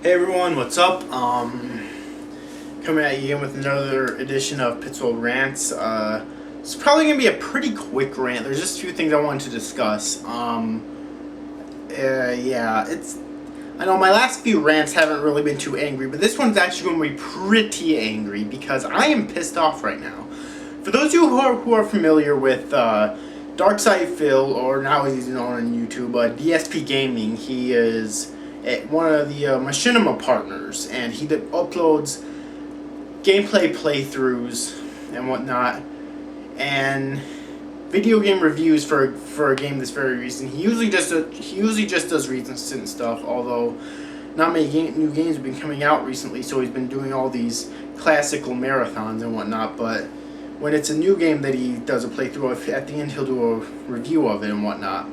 Hey everyone, what's up? Coming at you again with another edition of PITZWIL Rants. It's probably going to be a pretty quick rant. There's just a few things I wanted to discuss. I know my last few rants haven't really been too angry, but this one's actually going to be pretty angry because I am pissed off right now. For those of you who are familiar with darksydphil, or now he's known on YouTube, DSP Gaming, he is one of the machinima partners, and he uploads gameplay playthroughs and whatnot, and video game reviews for a game that's very recent. He usually just does recent stuff, although not many new games have been coming out recently, so he's been doing all these classical marathons and whatnot. But when it's a new game that he does a playthrough of, at the end he'll do a review of it and whatnot.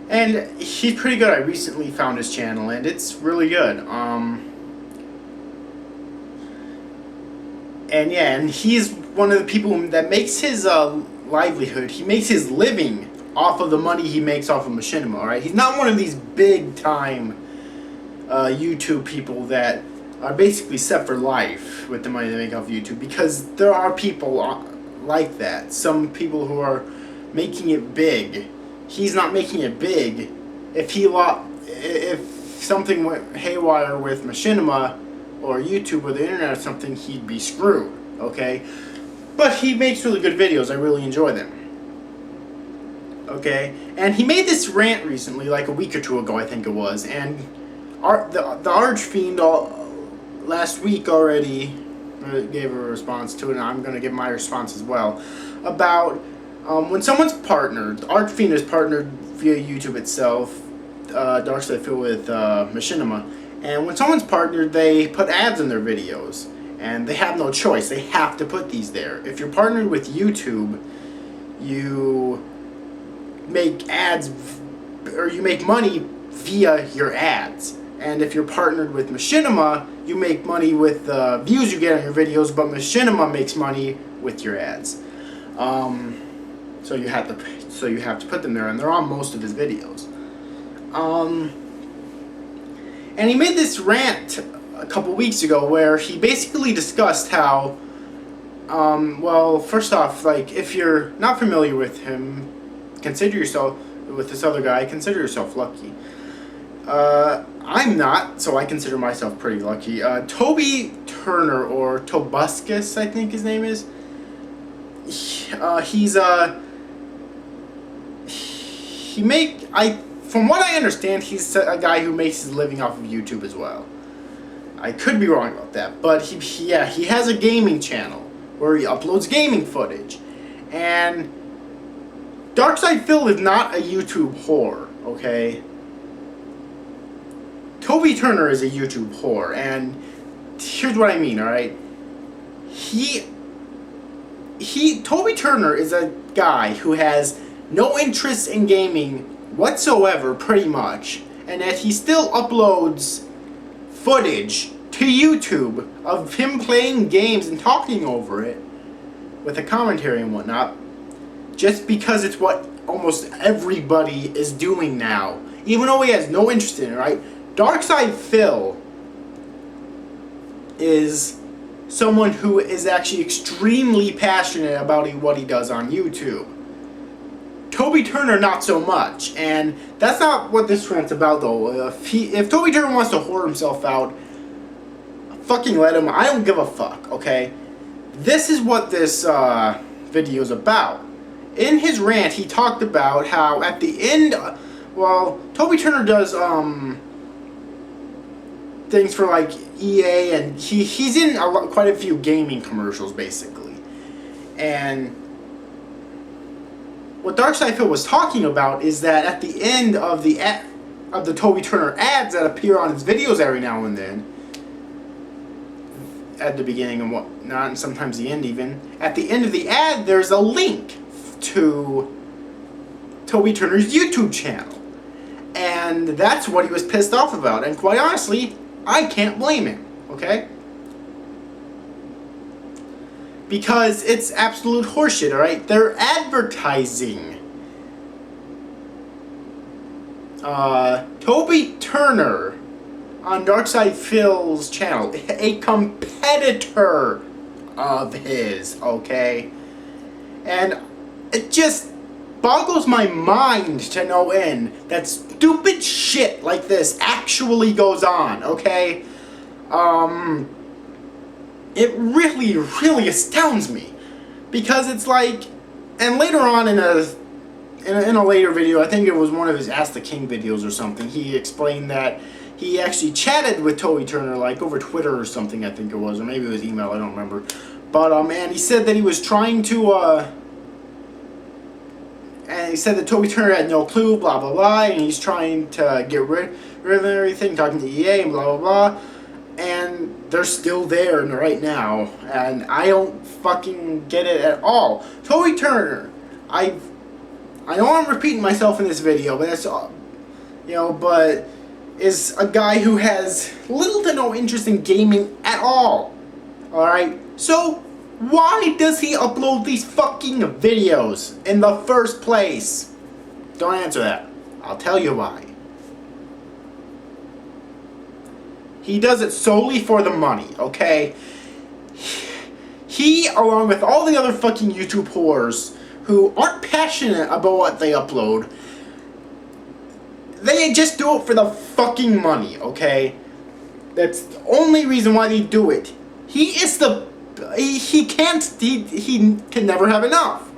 And he's pretty good. I recently found his channel, and it's really good. And he's one of the people that makes his livelihood. He makes his living off of the money he makes off of machinima. All right, he's not one of these big time YouTube people that are basically set for life with the money they make off YouTube, because there are people like that. Some people who are making it big. He's not making it big. If something went haywire with machinima or YouTube or the internet or something, he'd be screwed, okay? But he makes really good videos. I really enjoy them, okay? And he made this rant recently, like a week or two ago, I think it was, and the Archfiend last week already gave a response to it, and I'm going to give my response as well, about when someone's partnered. Archfiend is partnered via YouTube itself, darksydphil with machinima, and when someone's partnered, they put ads in their videos, and they have no choice. They have to put these there. If you're partnered with YouTube, you make ads, or you make money via your ads. And if you're partnered with machinima, you make money with the views you get on your videos, but machinima makes money with your ads. So you have to put them there, and they're on most of his videos. And he made this rant a couple weeks ago where he basically discussed how, well, first off, like, if you're not familiar with him, with this other guy, consider yourself lucky. I'm not, so I consider myself pretty lucky. Toby Turner, or Tobuscus, I think his name is. From what I understand, he's a guy who makes his living off of YouTube as well. I could be wrong about that, but he has a gaming channel where he uploads gaming footage. And darksydphil is not a YouTube whore, okay? Toby Turner is a YouTube whore, and here's what I mean, alright? Toby Turner is a guy who has no interest in gaming whatsoever, pretty much, and that he still uploads footage to YouTube of him playing games and talking over it with a commentary and whatnot, just because it's what almost everybody is doing now, even though he has no interest in it, right? darksydphil is someone who is actually extremely passionate about what he does on YouTube. Toby Turner, not so much, and that's not what this rant's about, though. If Toby Turner wants to whore himself out, fucking let him. I don't give a fuck, okay? This is what this video is about. In his rant, he talked about how at the end, well, Toby Turner does things for like EA, and he's in quite a few gaming commercials, basically. And what darksydphil was talking about is that at the end of the Toby Turner ads that appear on his videos every now and then, at the beginning and whatnot, and sometimes the end even, at the end of the ad there's a link to Toby Turner's YouTube channel. And that's what he was pissed off about, and quite honestly, I can't blame him, okay? Because it's absolute horseshit, alright? They're advertising Toby Turner on darksydphil's channel, a competitor of his, okay? And it just boggles my mind to no end that stupid shit like this actually goes on, okay? It really, really astounds me. Because it's like, and later on in a later video, I think it was one of his Ask the King videos or something, he explained that he actually chatted with Toby Turner, like over Twitter or something, I think it was, or maybe it was email, I don't remember. But, and he said that he was trying to, and he said that Toby Turner had no clue, blah, blah, blah, and he's trying to get rid of everything, talking to EA and blah, blah, blah. And they're still there right now, and I don't fucking get it at all. Toby Turner, I know I'm repeating myself in this video, but that's, but is a guy who has little to no interest in gaming at all. Alright? So, why does he upload these fucking videos in the first place? Don't answer that. I'll tell you why. He does it solely for the money, okay? He, along with all the other fucking YouTube whores who aren't passionate about what they upload, they just do it for the fucking money, okay? That's the only reason why they do it. He can never have enough.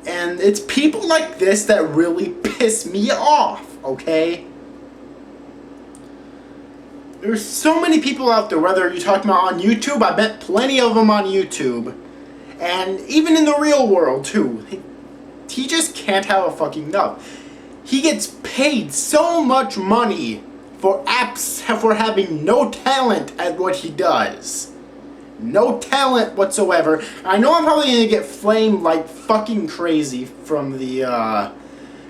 And it's people like this that really piss me off, okay? There's so many people out there, whether you're talking about on YouTube, I bet plenty of them on YouTube, and even in the real world too. He just can't have a fucking enough. He gets paid so much money for having no talent at what he does. No talent whatsoever. I know I'm probably gonna get flamed like fucking crazy from the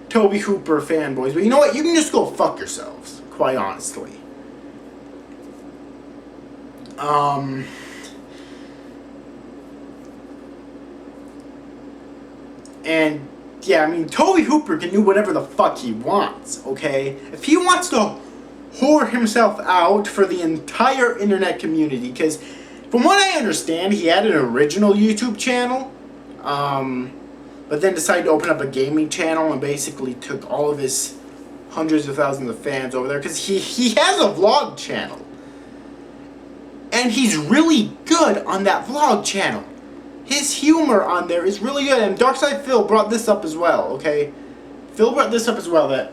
Toby Hooper fanboys, but you know what? You can just go fuck yourselves, quite honestly. And yeah, I mean, Toby Hooper can do whatever the fuck he wants, okay? If he wants to whore himself out for the entire internet community, because from what I understand, he had an original YouTube channel, but then decided to open up a gaming channel and basically took all of his hundreds of thousands of fans over there, because he has a vlog channel. And he's really good on that vlog channel. His humor on there is really good. And darksydphil brought this up as well, okay? Phil brought this up as well, that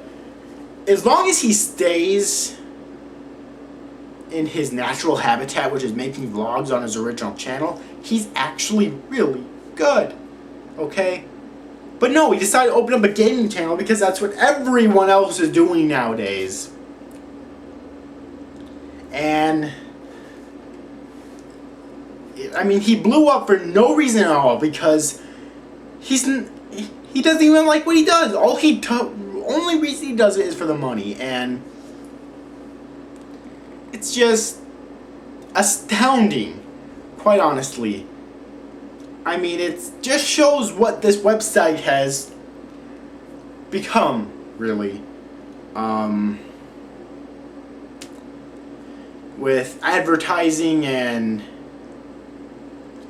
as long as he stays in his natural habitat, which is making vlogs on his original channel, he's actually really good, okay? But no, he decided to open up a gaming channel because that's what everyone else is doing nowadays. And I mean, he blew up for no reason at all, because he doesn't even like what he does. Only reason he does it is for the money, and it's just astounding, quite honestly. I mean, it just shows what this website has become, really. With advertising and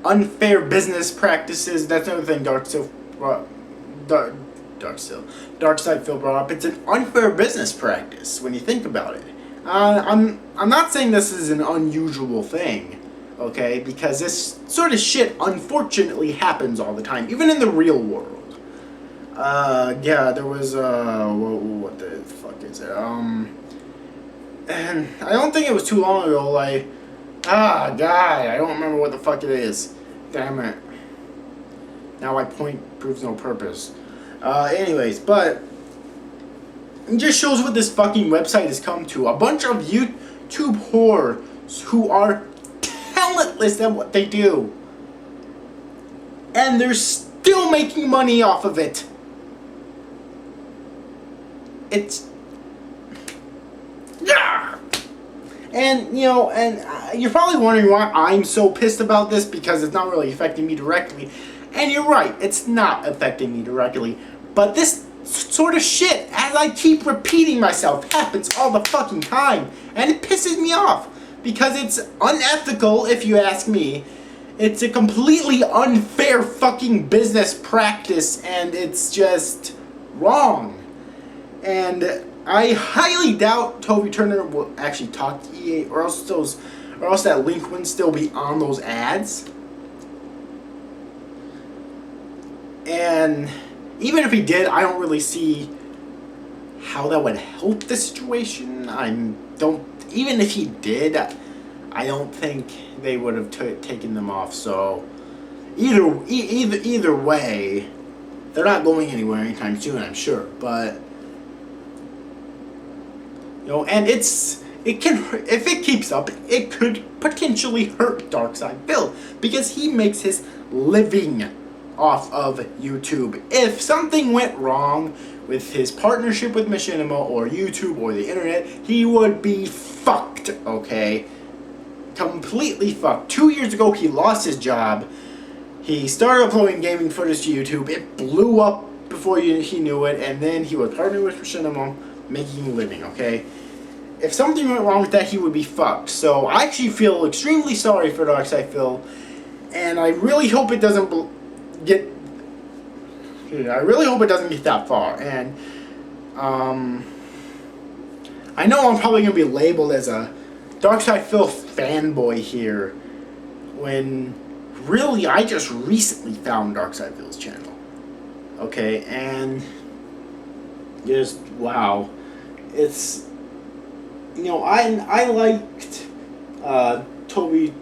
unfair business practices. That's another thing darksydphil brought up. It's an unfair business practice when you think about it. I'm not saying this is an unusual thing, okay? Because this sort of shit unfortunately happens all the time, even in the real world. Yeah, there was what the fuck is it? And I don't think it was too long ago, like, God, I don't remember what the fuck it is. Damn it. Now my point proves no purpose. Anyways, but it just shows what this fucking website has come to. A bunch of YouTube whores who are talentless at what they do. And they're still making money off of it. It's... Yeah! And, you know, and you're probably wondering why I'm so pissed about this, because it's not really affecting me directly. And you're right, it's not affecting me directly. But this sort sort of shit, as I keep repeating myself, happens all the fucking time. And it pisses me off. Because it's unethical, if you ask me. It's a completely unfair fucking business practice, and it's just wrong. And I highly doubt Toby Turner will actually talk to EA, or else that link wouldn't still be on those ads. And even if he did, I don't really see how that would help the situation. Even if he did, I don't think they would have taken them off. So either way, they're not going anywhere anytime soon, I'm sure. But and it can, if it keeps up, it could potentially hurt darksydphil, because he makes his living off of YouTube. If something went wrong with his partnership with Machinima or YouTube or the internet, he would be fucked, okay? Completely fucked. 2 years ago, he lost his job. He started uploading gaming footage to YouTube. It blew up before he knew it, and then he was partnering with Machinima, making a living, okay? If something went wrong with that, he would be fucked. So I actually feel extremely sorry for darksydphil, and I really hope it doesn't get that far. And I know I'm probably gonna be labeled as a darksydphil fanboy here, when really I just recently found darksydphil's channel. Okay, and just wow, it's I liked Toby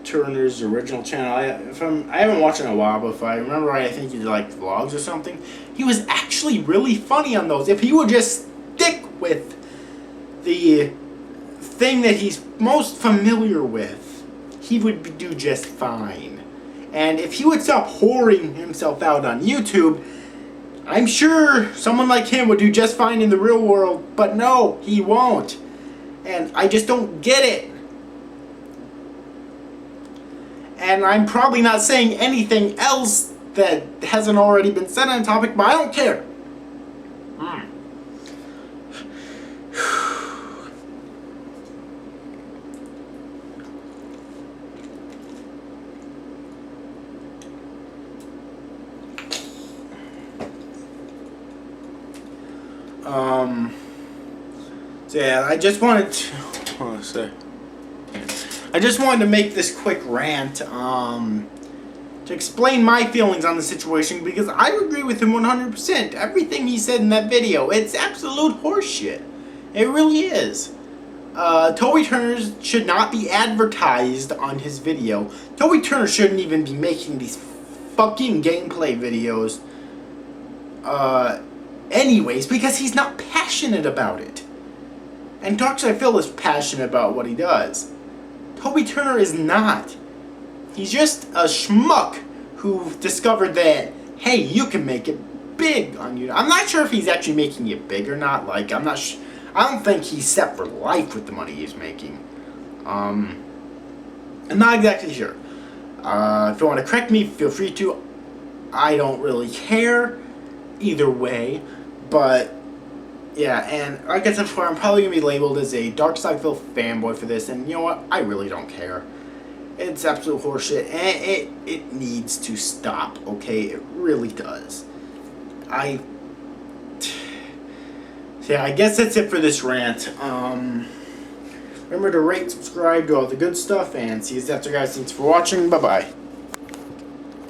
Turner's original channel. I haven't watched it in a while, but if I remember right, I think he did like vlogs or something. He was actually really funny on those. If he would just stick with the thing that he's most familiar with, he would do just fine. And if he would stop whoring himself out on YouTube, I'm sure someone like him would do just fine in the real world. But no, he won't. And I just don't get it. And I'm probably not saying anything else that hasn't already been said on the topic, but I don't care. So yeah, I just wanted to make this quick rant to explain my feelings on the situation, because I agree with him 100%. Everything he said in that video, it's absolute horseshit. It really is. Toby Turner should not be advertised on his video. Toby Turner shouldn't even be making these fucking gameplay videos anyways, because he's not passionate about it. And darksydphil is passionate about what he does. Toby Turner is not. He's just a schmuck who discovered that, hey, you can make it big on YouTube. I'm not sure if he's actually making it big or not. Like, I don't think he's set for life with the money he's making. I'm not exactly sure. If you want to correct me, feel free to. I don't really care either way, but yeah, and like I said before, I'm probably going to be labeled as a darksydphil fanboy for this, and you know what? I really don't care. It's absolute horseshit, and it needs to stop, okay? It really does. Yeah, I guess that's it for this rant. Remember to rate, subscribe, do all the good stuff, and see you after, guys. Thanks for watching. Bye-bye.